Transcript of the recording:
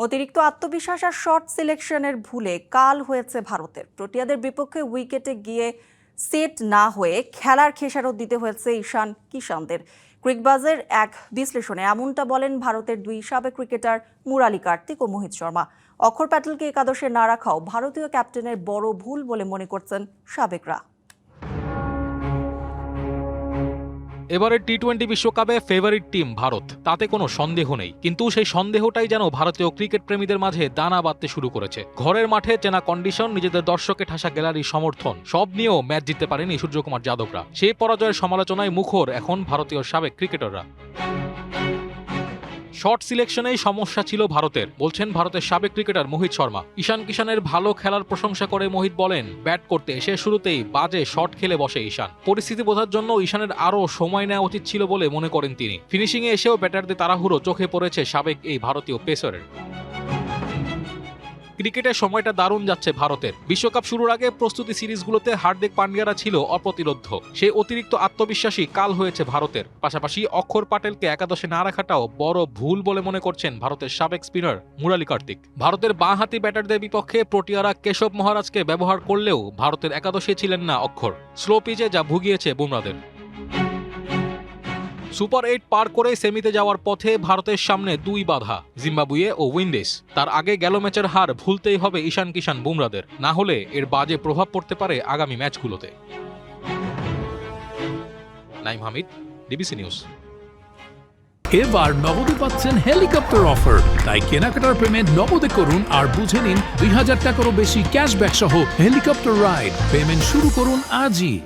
অতিরিক্ত আত্মবিশ্বাস আর শর্ট সিলেকশনের ভুলে কাল হয়েছে ভারতের। প্রোটিয়াদের বিপক্ষে উইকেটে গিয়ে সেট না হয়ে খেলার খেসারত দিতে হয়েছে ঈশান কিষানদের। ক্রিকবাজের এক বিশ্লেষণে এমনটা বলেন ভারতের দুই সাবেক ক্রিকেটার মুরালি কার্তিক ও মোহিত শর্মা। অক্ষর প্যাটেলকে একাদশে না রাখাও ভারতীয় ক্যাপ্টেনের বড় ভুল বলে মনে করছেন সাবেকরা। এবারের টি-20 বিশ্বকাপে ফেভারিট টিম ভারত, তাতে কোনো সন্দেহ নেই। কিন্তু সেই সন্দেহটাই যেন ভারতীয় ক্রিকেট প্রেমীদের মাঝে দানা বাঁধতে শুরু করেছে। ঘরের মাঠে চেনা কন্ডিশন, নিজেদের দর্শকে ঠাসা গ্যালারির সমর্থন, সব নিয়েও ম্যাচ জিততে পারেনি সূর্যকুমার যাদবরা। সেই পরাজয়ের সমালোচনায় মুখর এখন ভারতীয় সাবেক ক্রিকেটাররা। শর্ট সিলেকশনেই সমস্যা ছিল ভারতের, বলছেন ভারতের সাবেক ক্রিকেটার মোহিত শর্মা। ঈশান কিষানের ভালো খেলার প্রশংসা করে মোহিত বলেন, ব্যাট করতে এসে শুরুতেই বাজে শট খেলে বসে ঈশান। পরিস্থিতি বোঝার জন্য ঈশানের আরও সময় নেওয়া উচিত ছিল বলে মনে করেন তিনি। ফিনিশিংয়ে এসেও ব্যাটারদের তাড়াহুড়ো চোখে পড়েছে সাবেক এই ভারতীয় পেসারের। ক্রিকেটের সময়টা দারুণ যাচ্ছে ভারতের। বিশ্বকাপ শুরুর আগে প্রস্তুতি সিরিজগুলোতে হার্দিক পান্ডিয়ারা ছিল অপ্রতিরোধ্য। সেই অতিরিক্ত আত্মবিশ্বাসী কাল হয়েছে ভারতের। পাশাপাশি অক্ষর প্যাটেলকে একাদশে না রাখাটাও বড় ভুল বলে মনে করছেন ভারতের সাবেক স্পিনার মুরালি কার্তিক। ভারতের বাঁহাতি ব্যাটারদের বিপক্ষে প্রোটিয়ারা কেশব মহারাজকে ব্যবহার করলেও ভারতের একাদশে ছিলেন না অক্ষর। স্লো পিচে যা ভুগিয়েছে বুমরাদের। সুপার 8 পার করে সেমিতে যাওয়ার পথে ভারতের সামনে দুই বাধা, জিম্বাবুয়ে ও উইন্ডিজ। তার আগে গেল ম্যাচের হার ভুলতেই হবে ঈশান কিষান বুমরাদের, না হলে এর বাজে প্রভাব পড়তে পারে আগামী ম্যাচগুলোতে। Naim Hamid, DBC news. এবার নগদে পাচ্ছেন হেলিকপ্টার অফার, তাই কেনাকাটার প্রেমে নগদে করুন আর বুঝে নিন ২০০০ টাকারও বেশি ক্যাশব্যাক সহ হেলিকপ্টার রাইড। পেমেন্ট শুরু করুন আজই।